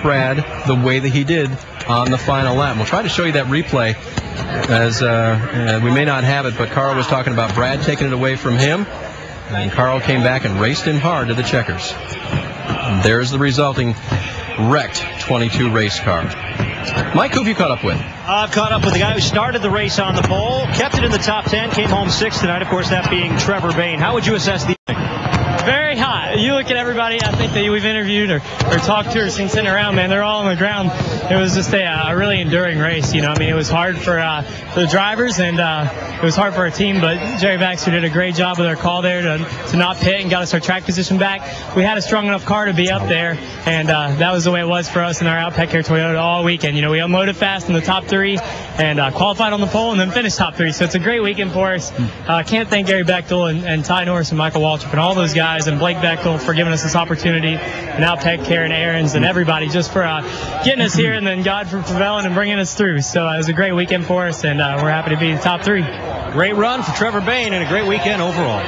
Brad the way that he did on the final lap. We'll try to show you that replay, as we may not have it, but Carl was talking about Brad taking it away from him, and Carl came back and raced him hard to the checkers. And there's the resulting wrecked 22 race car. Mike, who have you caught up with? I've caught up with the guy who started the race on the pole, kept it in the top 10, came home 6th tonight, of course, that being Trevor Bayne. How would you assess the evening? Very hot. You look at everybody I think that we've interviewed or talked to or seen sitting around, man, they're all on the ground. It was just a really enduring race, you know. I mean, it was hard for the drivers, and it was hard for our team, but Jerry Baxter did a great job with our call there to not pit and got us our track position back. We had a strong enough car to be up there, and that was the way it was for us in our Outback Care Toyota all weekend. You know, we unloaded fast in the top 3 and qualified on the pole and then finished top 3. So it's a great weekend for us. Can't thank Gary Bechtel and Ty Norris and Michael Waltrip and all those guys and Blake Bechtel for giving us this opportunity, and Outback Care and Aaron's and everybody just for getting us here, and then God for prevailing and bringing us through. So it was a great weekend for us, and we're happy to be in the top 3. Great run for Trevor Bayne and a great weekend overall.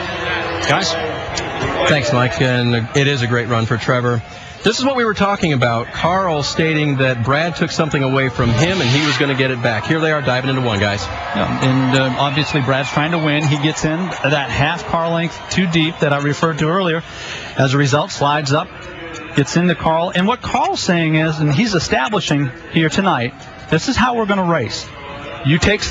Guys? Thanks, Mike, and it is a great run for Trevor. This is what we were talking about. Carl stating that Brad took something away from him and he was going to get it back. Here they are diving into one, guys. Yeah, and obviously Brad's trying to win. He gets in that half car length too deep that I referred to earlier. As a result, slides up, gets into Carl. And what Carl's saying is, and he's establishing here tonight, this is how we're going to race. You take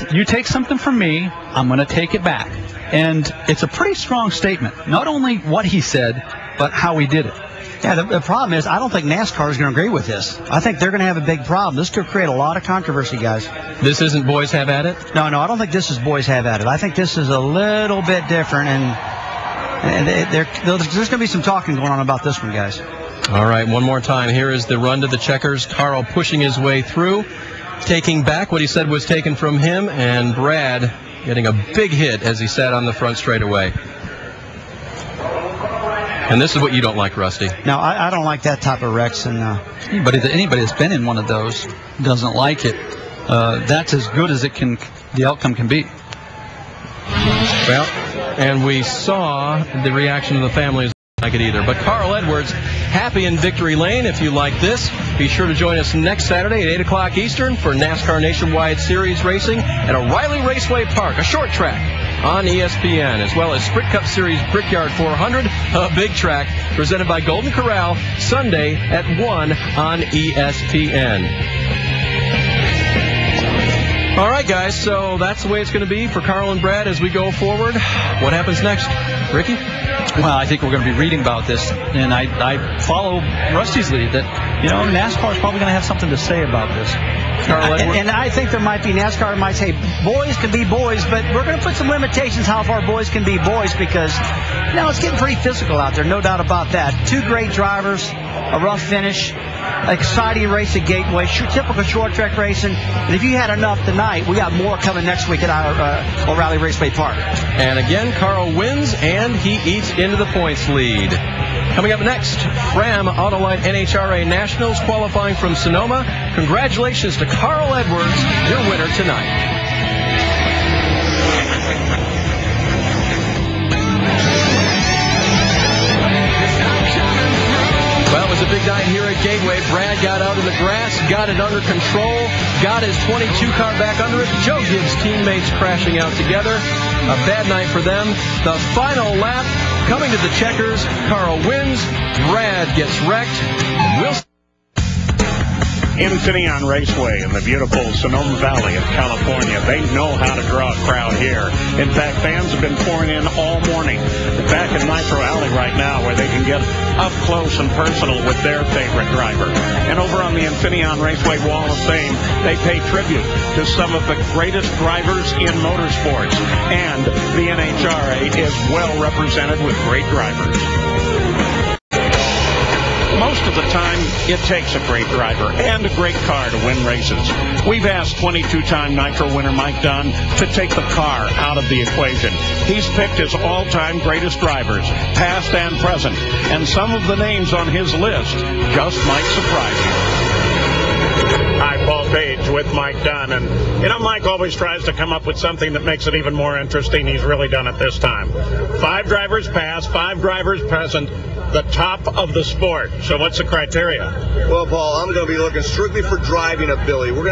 something from me, I'm going to take it back. And it's a pretty strong statement. Not only what he said, but how he did it. Yeah, the problem is I don't think NASCAR is going to agree with this. I think they're going to have a big problem. This could create a lot of controversy, guys. This isn't boys have at it? No, I don't think this is boys have at it. I think this is a little bit different, and there's going to be some talking going on about this one, guys. All right, one more time. Here is the run to the checkers. Carl pushing his way through, taking back what he said was taken from him, and Brad getting a big hit as he sat on the front straightaway. And this is what you don't like, Rusty. No, I don't like that type of wrecks. And anybody that's been in one of those doesn't like it. That's as good as the outcome can be. Well, and we saw the reaction of the families like it either. But Carl Edwards, happy in Victory Lane. If you like this, be sure to join us next Saturday at 8 o'clock Eastern for NASCAR Nationwide Series racing at O'Reilly Raceway Park, a short track on ESPN, as well as Sprint Cup Series Brickyard 400, a big track presented by Golden Corral, Sunday at 1 on ESPN. All right, guys, so that's the way it's going to be for Carl and Brad as we go forward. What happens next? Ricky? Well, I think we're going to be reading about this, and I follow Rusty's lead that, you know, NASCAR is probably going to have something to say about this. And I think there might be NASCAR might say boys can be boys, but we're going to put some limitations how far boys can be boys, because now it's getting pretty physical out there, no doubt about that. 2 great drivers, a rough finish, exciting race at Gateway, typical short track racing. And if you had enough tonight, we got more coming next week at our O'Reilly Raceway Park. And again, Carl wins, and he eats into the points lead. Coming up next, Fram Autolite NHRA Nationals qualifying from Sonoma. Congratulations to Carl Edwards, your winner tonight. Well, it was a big night here at Gateway. Brad got out in the grass, got it under control, got his 22 car back under it. Joe Gibbs' teammates crashing out together. A bad night for them. The final lap, coming to the checkers. Carl wins. Brad gets wrecked. Infineon Raceway in the beautiful Sonoma Valley of California. They know how to draw a crowd here. In fact, fans have been pouring in all morning. Back in Nitro Alley right now, where they can get up close and personal with their favorite driver. And over on the Infineon Raceway Wall of Fame, they pay tribute to some of the greatest drivers in motorsports. And the NHRA is well represented with great drivers. Most of the time, it takes a great driver and a great car to win races. We've asked 22-time Nitro winner Mike Dunn to take the car out of the equation. He's picked his all-time greatest drivers, past and present, and some of the names on his list just might surprise you. Hi, Paul Page with Mike Dunn, and you know, Mike always tries to come up with something that makes it even more interesting. He's really done it this time. 5 drivers past, 5 drivers present, the top of the sport. So what's the criteria? Well, Paul, I'm going to be looking strictly for driving ability. We're going to